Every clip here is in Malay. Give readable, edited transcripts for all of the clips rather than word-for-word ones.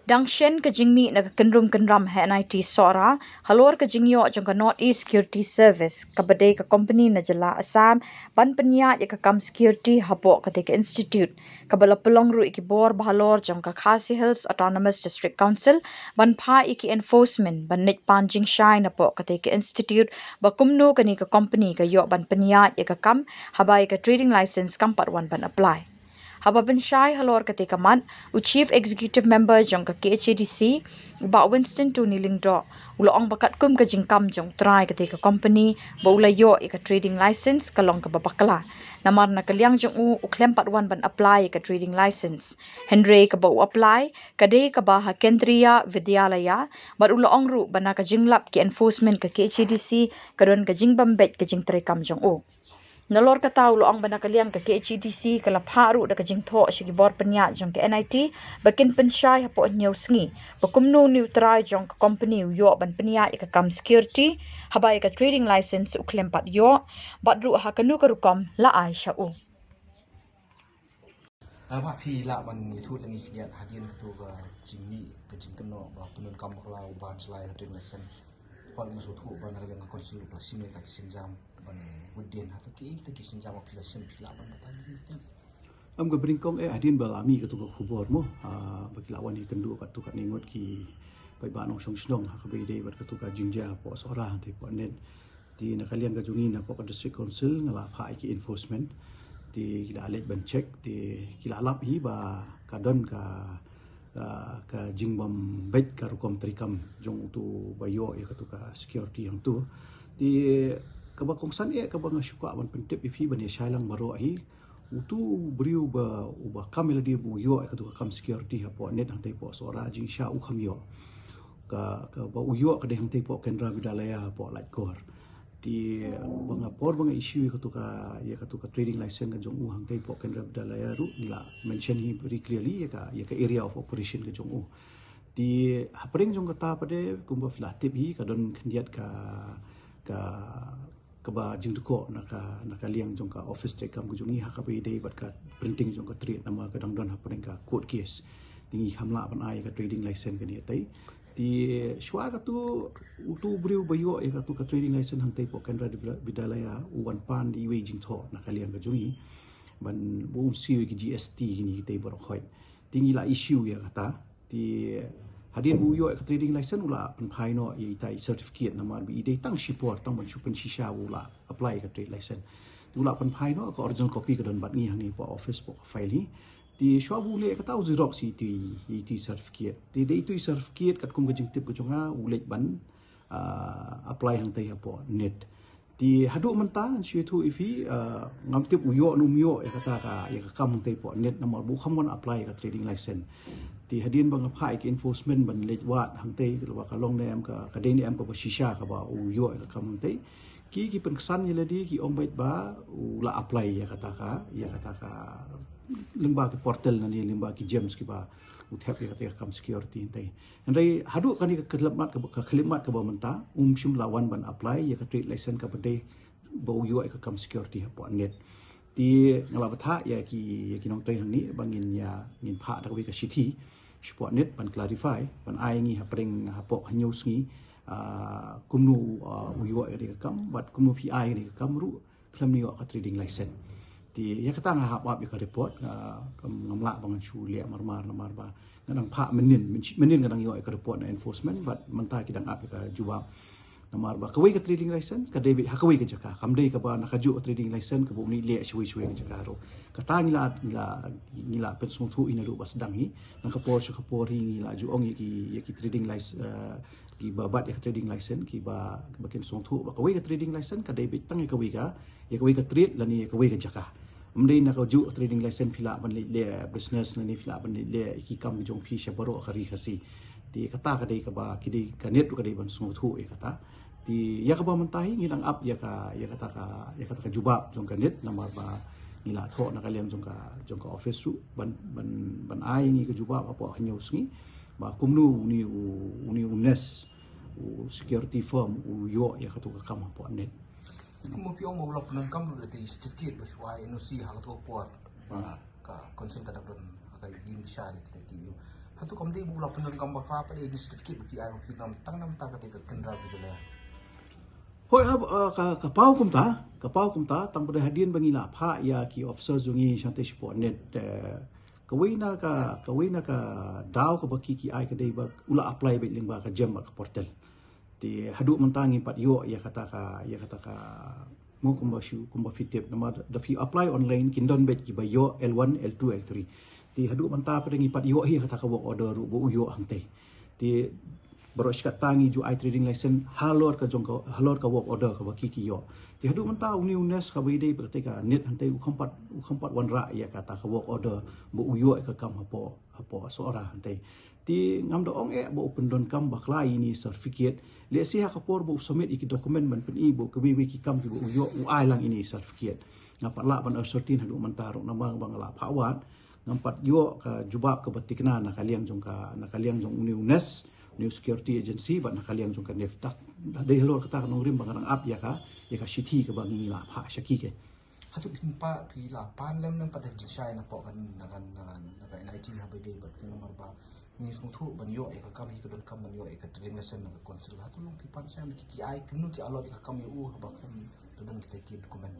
Dangshen ka jingmi na kenrum kenram HNIT Sora, halor ka jingyo jong ka North East Security Service, ka badai ka company na jala Assam, ban penya ya ka kam security hapo ka ka institute, ka bala pelongru iki bor bahalor jong ka Khasi Hills Autonomous District Council, ban pha iki enforcement, ban nit panjing shine hapo ka ka institute, ba kumno ka ni ka company ka yo ban penya ya ka kam, habai ka trading license kampat wan ban apply. Haba Shai halor ketika man, Chief Executive Member jong ka KHADC, ba Winston Tony Lingdo, uloong bakat kum ka jingkam jong try ketika company, ba ulayo ika trading license kalong ka babakala. Namar na kalyang jong uklempat wan ban apply ka trading license. Henry ka ba apply, kade ka ba ha Kendriya Vidyalaya, ba uloong ru ba na ka jinglap ki enforcement ka KHADC, kadon ka jingbam bet ka jing kam jong Nalor ka tau lo ang banakaliang ka KHEDC kalapharu da ka jingtho si gibor panya jong ka NIT bakin pensyai hapo nyaw sngi bakumno new try jong ka company yo ban panya ka kam security habai ka trading license uklempat yo badru ha kanu ka rukom la ai sha uว่าพี่ละมันมีทูตและมีเขียนหาเดียนตัวกับจิงนี่กับจิงกันเนาะว่าเป็นกรรมของเราบานสลายกับเรื่องอะไรสันพอมาสู่ทูตบานอะไรกันคนสิลูกละสิเมตกับสินจามบานวุฒิเดียนหาตะกี้ตะกี้สินจามว่าพี่ละสินพี่ละมันมาตั้งนี่Am ka beringkong adin balami ka tuka khubor mo bagi lawan ni kendu ka tuka ningot ki pai ba nong song snong ha ka bai dei bat ka tuka jingja po sora ti po nen ti nakaliang ka jungi na po ka district council ngala pha ki enforcement ti kila alet ban check ti kila lap hi ba ka don ka jingbam bet ka rukom trikam jong tu bayo ya ka tuka security yang tu ti ka ba kongsan ka ba ngasuka ban pentep ifi ban ya shailang baro hi utu beriu ba kamela dia bu yo ka tu kam security ha po net hang tai po sora jing sha u kham yo ka ba u yo ka de hang tai po Kendra Vidyalaya po like kor ti banga por banga issue ka tu ka ya ka tu ka trading license ka jong u hang tai po Kendra Vidyalaya ru nila mention hi very clearly ya ka area of operation ka jong u ti hapring jong ka ta pade kumba flatip hi ka don khendiat ka kaba jing ko naka liang jong ka office check kam ku jungi ha ka be dei bat ka printing jong ka treat nama ka dang don ha pring ka court case tingi hamla ban ai ka trading license ka ni tai ti shwa ka tu briu bayo e ka tu ka trading license hang tai po Kendra Vidyalaya uwan pan di we jing tho naka liang ka jungi ban bu si ki GST ni tai bor khoi tingi la issue ya kata ti hadin bu yo ka trading license ula pen phai no i tai certificate namar bi dei tang shipor tang ban chupen shisha ula apply ka trade license ula pen phai no ka original copy ka don bat ni hang ni po office po file hi ti shwa bu le ka tau xerox ti certificate ti dei tu certificate kat kum ka jing tip ko chunga ule ban apply hang tai po net ti hadu mentang shu tu ifi ngam tip uyo num yo kata ka ya ka kam tai po net namar bu khamon apply ka trading license ti hadin bang phai ki enforcement ban let wat hang tei ka ka long nem ka dei ni am ka shisha ka ba u yo ka kam tei ki penkesan ni ladi ki ong bait ba u la apply ya kata ka limba ki portal na ni limba ki gems ki ba u thap ya kata kam security tei andai hadu kan ni ka khlimat ka ba menta shim lawan ban apply ya ka trade license ka bade ba u yo ka kam security ha po net ti ngala batha ya ki nong tei hang ni bangin ya ngin pha da ka city sport net ban clarify ban ai ngi ha pring ha po news ngi kumnu uyo ri ka kam bat kumnu pi ai ri ka kam ru klam ni ka trading license ti ya ka tang ha up ka report kam ngamla bang chu le mar ba nang pha menin ngadang yo ka report na enforcement bat manta ki dang up ka juba namar ba kawai ka trading license ka debit ha kawai ka jaka kam dei ka ba nakaju trading license ka bu ni le shwi ka jaka ro ka ta ngila pet smu thu ina ru bas dang hi nang ka por hi ngila ju ong ki trading license ki babat ya trading license ki ba bakin song thu ba kawai ka trading license ka debit tang ka kawai ka trade lani kawai ka jaka mdei na ka ju trading license phila ban le business na ni phila ban le ki kam jong phi sha baro khari khasi ti kata ka dei ka ba ki dei ka net ka dei ban song thu e kata ti ya ka ba mantahi ngilang up ya kata ka jubab jong ka net namar ba ngila tho na kaliam jong ka office su ban ai ngi ka jubab apa hanyo sngi ba kumnu uni unes security firm u yo ya ka tu ka kam apa net kumu piong mo lok nan kam lu de certificate ba shwai NOC ha to por ba ka consent ka don ka yin shari te ki hatu kom dei bula penun kam bakla pada ini certificate bagi ai bagi nam tang ketika kendra gitu lah. Hoi ka pau kum ta tang pada hadian bangila pha ya ki officer zungi shante support net kawina ka daw ka baki ki ai ka dei ba ula apply ba lingba ka jam ka portal ti hadu mentangi pat yo ya kata ka mo kumba fitip nama da fi apply online kindon bet ki ba yo L1 L2 L3 ti hadu menta pada ngi pat yo hi kata ka work order ru bo yo hangte ti baros kat tangi ju ai trading license halor ka work order ka baki ki yo ti hadu menta uni unes ka bide berarti ka net hangte u kompat wan ra ya kata ka work order bo yo ka kam hapo seorang hangte ti ngam do ong bo pendon kam bakla ini certificate le si ha kapor bo submit iki dokumen ban pen ibo ke wi ki kam ki bo yo u ai lang ini certificate ngapat la ban certin hadu mentaro nama bang la phawat ngampat yo ka jubab ke batikna na kaliang jong uni unes New Security Agency ban kaliang jong ka neftak dei lor kata nong rim bang ap ya ka city ke bangi la pha shaki ke Hatu pimpa pila pan lem nang pada jisai na po kan nakan NIT ha bede bat nomor ba ni sung thu ban yo ka kam hi ka don kam ban yo ka trading lesson na konsul hatu long pipan sa mi ki ai kenu ki alot ka kam yo ha ba kan dan kita ki dokumen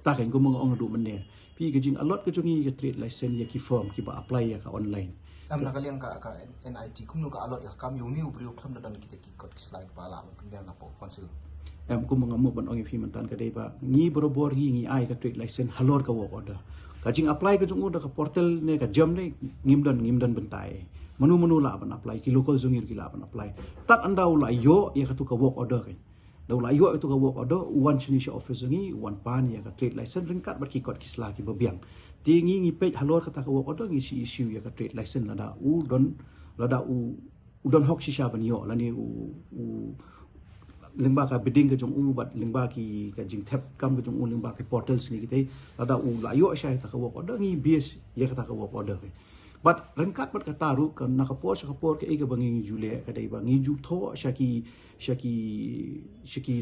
ta kan ko mga ong du man ne pi ke jing alot ke jungi ke trade license ya ki form ki ba apply ya ka online am nakaliang ka NIT kumno ka alot ka kam yo ni ubrio tham dan kita ki kot slide pa la pengen na po konsul em ko mga mo ban ong fi mantan ka dei ba ngi borobor ngi ai ka trade license halor ka work order ka jing apply ka jung da ka portal ne ka jam ne ngimdan bentai menu la ban apply ki local zungir ki la ban apply tat anda ula yo ya ka tu ka work order kan da ula yo tu ka work order wan chini sha office ngi wan pan ya ka trade license ringkat bat ki kot kisla ki babiang ti ngi page halor ka ta ka work order ngi si issue ya ka trade license la da u don hok si sha ban yo la ni u lingba ka bidding ka jong bat lingba ki ka jing tap kam ka jong lingba ki portals ni kita ada la yo sha ta ka work order ngi bs ya ka ta ka work order but rengkat bat ka taru ka nakapor ke e ka bangi jule ka dai bangi ju tho shaki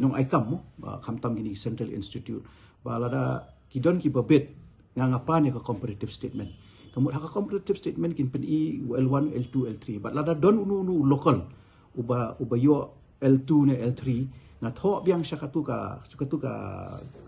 nong aikam mo kham tam gini Central Institute ba lada kidon ki babet ngapa ni ka comparative statement kamu ha ka comparative statement kin pen i L1 L2 L3 but lada don unu local uba yo L2 ne L3 na tho biang syakatu ka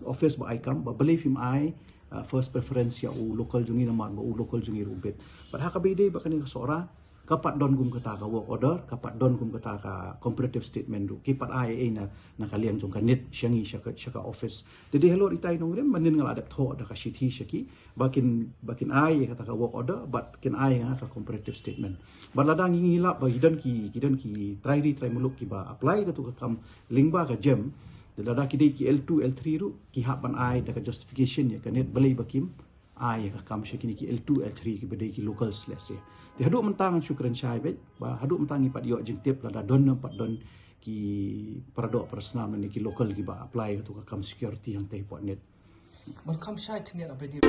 office ba aikam ba believe him I first preference ya u local jungi na man u local jungi rubet but ha ka bide ba kani sora kapat don gum kata ka work order kapat don gum kata ka comparative statement ru kipat ai na kalian jong ka net syangi syaka office jadi hello itai nong rem manin ngal adap tho da ka shithi syaki bakin ai kata ka work order but kin ai ka comparative statement baladang ngilap ba kidan ki try muluk ki ba apply ka tu ka kam lingba ka jam lada ki L2 L3 ru ki hapan ai da ka justification ya ka net balai bakim ai ka kam syaki ni ki L2 L3 ki bedai ki local slash ti hadu mentang syukran syai bet ba hadu mentang ipat yo jing tip lada don nampat don ki paradok personal ni ki local ki ba apply tu ka kam security yang tai pot net man kam syai kenya apa dia